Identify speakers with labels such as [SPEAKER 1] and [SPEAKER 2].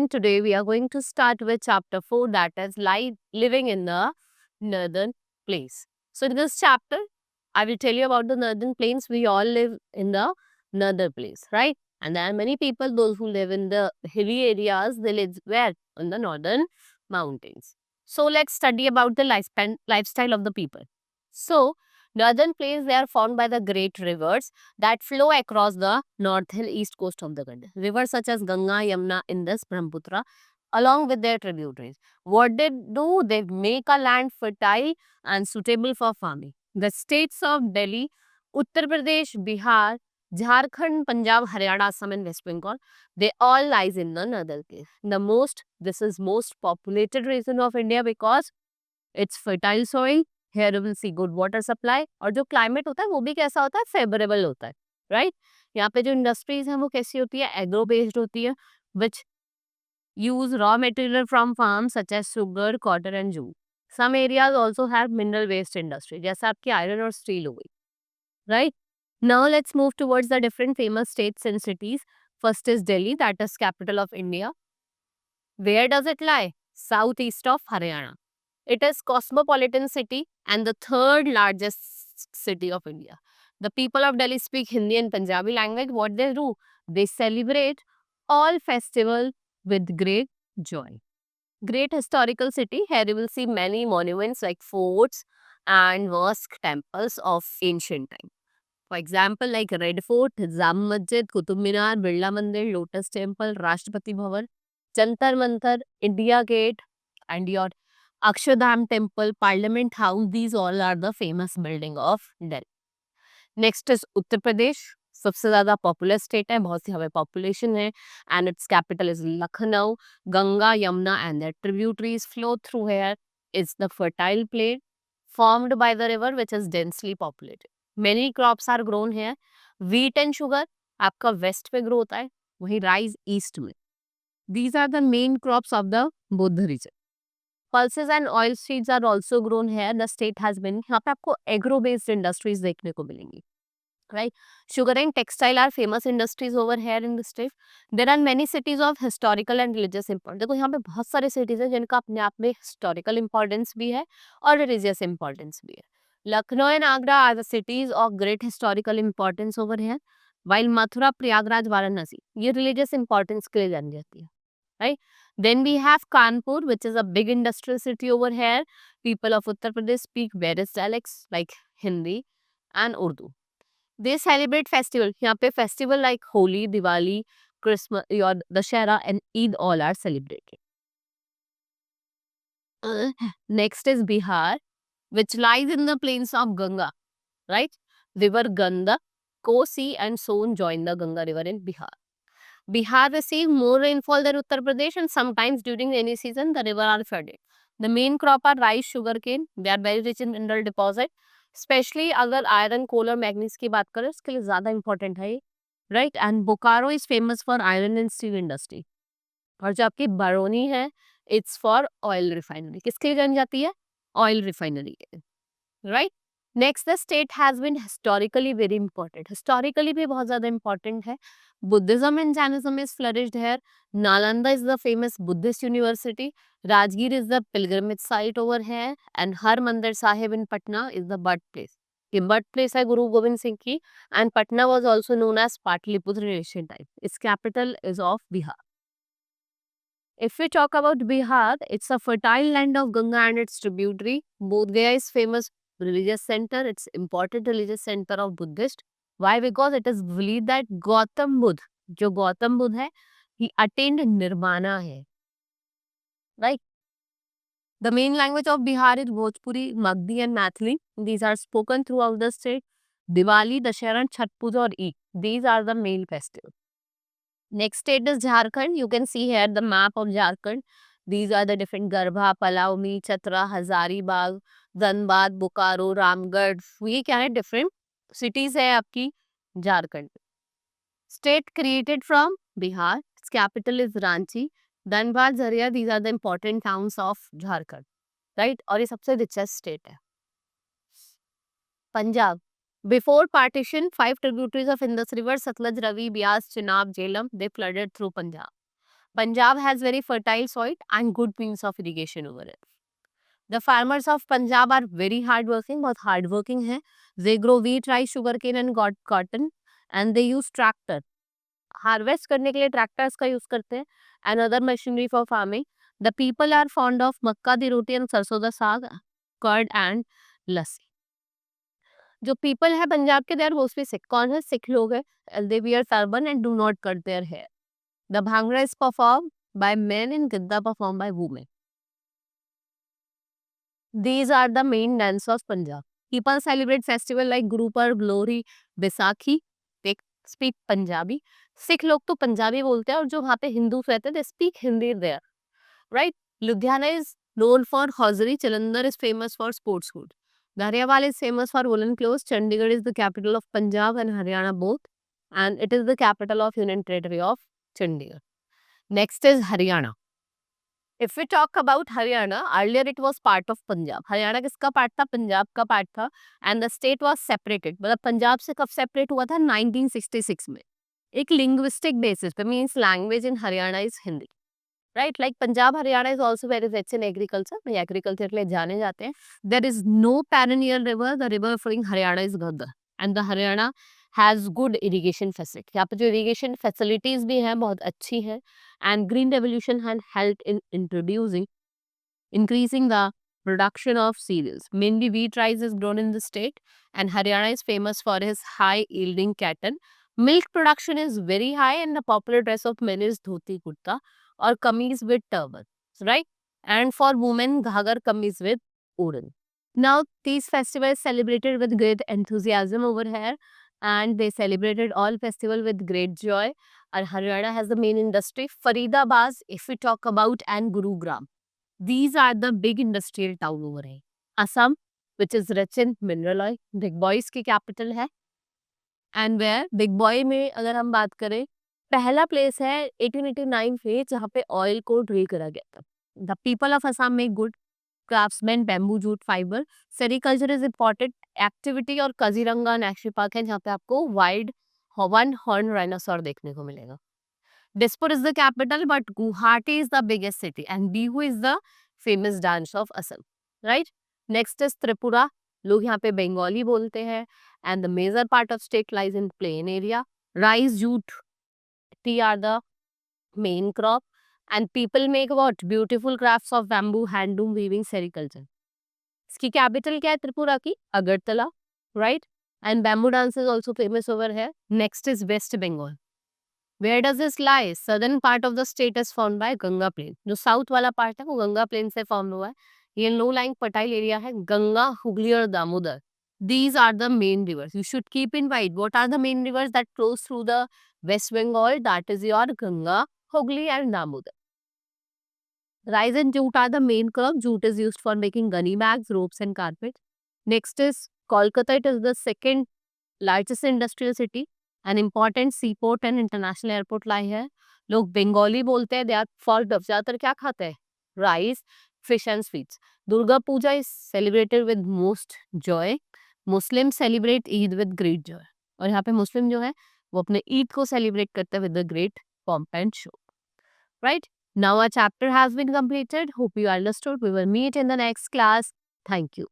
[SPEAKER 1] and today we are going to start with chapter 4, that is living in the northern plains. So in this chapter, I will tell you about the northern plains. We all live in the northern plains, right? And there are many people, those who live in the hilly areas, they live where? On the northern mountains. So let's study about the lifestyle of the people. So northern plains, they are formed by the great rivers that flow across the north and east coast of the country. Rivers such as Ganga, Yamuna, Indus, Brahmaputra, along with their tributaries. What they do, they make a land fertile and suitable for farming. The states of Delhi, Uttar Pradesh, Bihar, Jharkhand, Punjab, Haryana, Assam, and West Bengal, they all lies in the northern case. This is most populated region of India because it's fertile soil. Here you will see good water supply और जो climate होता है वो भी कैसा होता है, favorable होता है, right? यहाँ पे जो industries हैं वो कैसी होती है, agro based होती है, which use raw material from farms such as sugar, cotton and jute. Some areas also have mineral waste industry, जैसे आपकी iron और steel हो गई, right? Now let's move towards the different famous states and cities. First is Delhi, that is capital of India. Where does it lie? Southeast of Haryana. It is cosmopolitan city and the third largest city of India. The people of Delhi speak Hindi and Punjabi language. What they do? They celebrate all festival with great joy. Great historical city. Here you will see many monuments like forts and mosque temples of ancient time. For example, like Red Fort, Jam Masjid, Qutub Minar, Birla Mandir, Lotus Temple, Rashtrapati Bhavan, Jantar Mantar, India Gate, and your Akshardham Temple, Parliament House. These all are the famous building of Delhi. Next is Uttar Pradesh. सबसे ज्यादा popular state है, बहुत सी हमें population है and it's capital is Lucknow. Ganga, Yamuna and their tributaries flow through here. It's the fertile plain formed by the river which is densely populated. Many crops are grown here. Wheat and sugar आपका waste पे grow होता है, वही rice east में. These are the main crops of the Bodh region. Pulses and oil seeds are also grown here. The state has been, यहाँ पे आपको agro based industries देखने को मिलेंगी, right? Sugar and textile are famous industries over here in the state. There are many cities of historical and religious importance. देखो यहाँ पे बहुत सारे cities हैं जिनका अपने आप में historical importance भी है और religious importance भी है. Lucknow and Agra are the cities of great historical importance over here. While Mathura, Prayagraj, Varanasi, ये religious importance के लिए जानी जाती है, right? Then we have Kanpur, which is a big industrial city over here. People of Uttar Pradesh speak various dialects like Hindi and Urdu. They celebrate festival. यहाँ पे festival like Holi, Diwali, Christmas, your Dashera and Eid all are celebrated. Next is Bihar, which lies in the plains of Ganga, right? River Ganga, Kosi and Son join the Ganga river in Bihar. Bihar receive more rainfall than Uttar Pradesh and sometimes during rainy season the river are flooded. The main crop are rice, sugarcane. They are very rich in mineral deposit. Specially अगर iron, कोल और manganese की बात करें उसके लिए ज्यादा important है ये, right. And Bokaro is famous for iron and steel industry. और जो आपकी बरौनी है, इट्स फॉर ऑयल रिफाइनरी. किसके लिए जानी जाती है? Oil refinery, right. Next, the state has been historically very important. Historically भी बहुत ज्यादा इंपॉर्टेंट है. Buddhism and Jainism is flourished here. Nalanda is the famous Buddhist university. Rajgir is the pilgrimage site over here and Harmandir Sahib in Patna is the birthplace. The birthplace है गुरु गोविंद सिंह की and Patna was also known as Patliputra in ancient time. Its capital is of Bihar. If we talk about Bihar, it's a fertile land of Ganga and its tributary. Bodh Gaya is famous religious center. It's important religious center of Buddhist. Why? Because it is believed that Gautam Buddha, जो गौतम बुद्ध है, he attained nirvana है. Right? The main language of Bihar is Bhojpuri, Magdi and Mathili. These are spoken throughout the state. Diwali, Dashera, Chhath Puja or Eid. These are the main festivals. Next state is Jharkhand. You can see here the map of Jharkhand. These are the different Garbha, Palaumi, Chatra, Hazaribagh, Dhanbad, Bokaro, Ramgarh. ये क्या है? Different cities है आपकी Jharkhand. State created from Bihar. Its capital is Ranchi. Dhanbad, Zaria, these are the important towns of Jharkhand, right? और ये सबसे richest state है. Punjab. Before partition, 5 tributaries of Indus River, Satluj, Ravi, Beas, Chenab, Jhelum, they flooded through Punjab. Punjab has very fertile soil and good means of irrigation over it. The farmers of Punjab are very hardworking, बहुत hardworking है. They grow wheat, rice, sugarcane and cotton and they use tractor. Harvest करने के लिए tractors का use करते हैं and other machinery for farming. The people are fond of makka di roti and sarson da साग, curd and लस्सी. जो पीपल है पंजाब के, दे आर मोस्टली सिख. कौन है? सिख लोग है. They wear turban and do not cut their hair. The bhangra is perform by men and giddha perform by women. These are the main dance of Punjab. People celebrate festival like Guru Parv, Lohri, Baisakhi. They speak Punjabi. Sikh लोग तो पंजाबी बोलते हैं और जो वहाँ पे हिंदू रहते हैं they speak Hindi there, right? Ludhiana is known for hosiery. Jalandhar is famous for sports food. Garhwal is famous for woolen clothes. Chandigarh is the capital of Punjab and Haryana both, and it is the capital of Union Territory of Chandigarh. Next is Haryana. If we talk about Haryana, earlier it was part of Punjab. Haryana किसका part था? पंजाब का part था. And the state was separated. मतलब पंजाब से कब separate हुआ था? 1966 में. एक linguistic basis पे, means language in Haryana is Hindi. Right? Like Punjab, Haryana is also very rich in agriculture. भाई agriculture के लिए जाने जाते हैं. There is no perennial river. The river flowing Haryana is Ghaggar. And the Haryana has good irrigation facility. यहाँ पे जो irrigation facilities भी हैं बहुत अच्छी हैं. And green revolution had helped in increasing the production of cereals. Mainly wheat rice is grown in the state, and Haryana is famous for his high yielding cotton. Milk production is very high, and the popular dress of men is dhoti kurta or kameez with turban, right? And for women, ghagar kameez with udan. Now, these festivals celebrated with great enthusiasm over here, and they celebrated all festival with great joy. And Haryana has the main industry. Faridabad, if we talk about, and Gurugram. These are the big industrial town over here. Assam, which is rich in mineral oil. Big Boys की capital है. And where Big Boy में अगर हम बात करें, पहला place है 1889 में जहाँ पे oil को drill करा गया था. The people of Assam make good craftsmen, bamboo jute fiber. Sericulture is important activity और काजीरंगा नेशनल पार्क है जहाँ पे आपको वाइल्ड वन हॉर्न राइनोसॉर देखने को मिलेगा. Dispur is the capital, but Guwahati is the biggest city, and Bihu is the famous dance of Assam, right? Next is Tripura. लोग यहाँ पे बंगाली बोलते हैं, and the major part of state lies in plain area. Rice, jute, tea are the main crop, and people make what? Beautiful crafts of bamboo, handloom, weaving, sericulture. इसकी capital क्या है त्रिपुरा की? Agartala, right? And bamboo dance is also famous over here. Next is West Bengal. Where does this lie? Southern part of the state is formed by Ganga plain. जो south वाला part है वो Ganga plane से form हुआ है. ये low lying fertile area है. गंगा, हुगली और Damodar. These are the main rivers. You should keep in mind what are the main rivers that flows through the West Bengal. That is your Ganga, Hooghly and Damodar. Rice and jute are the main crop. Jute is used for making gunny bags, ropes and carpets. Next is Kolkata. It is the second largest industrial city. An important seaport and international airport lie है. लोग बंगाली बोलते हैं. They are fond of ज़्यादातर क्या खाते हैं? Rice, fish and sweets. Durga Puja is celebrated with most joy. Muslims celebrate Eid with great joy. और यहाँ पे मुस्लिम जो है वो अपने ईद को सेलिब्रेट करते हैं with the great pomp and show. Right? Now our chapter has been completed. Hope you understood. We will meet in the next class. Thank you.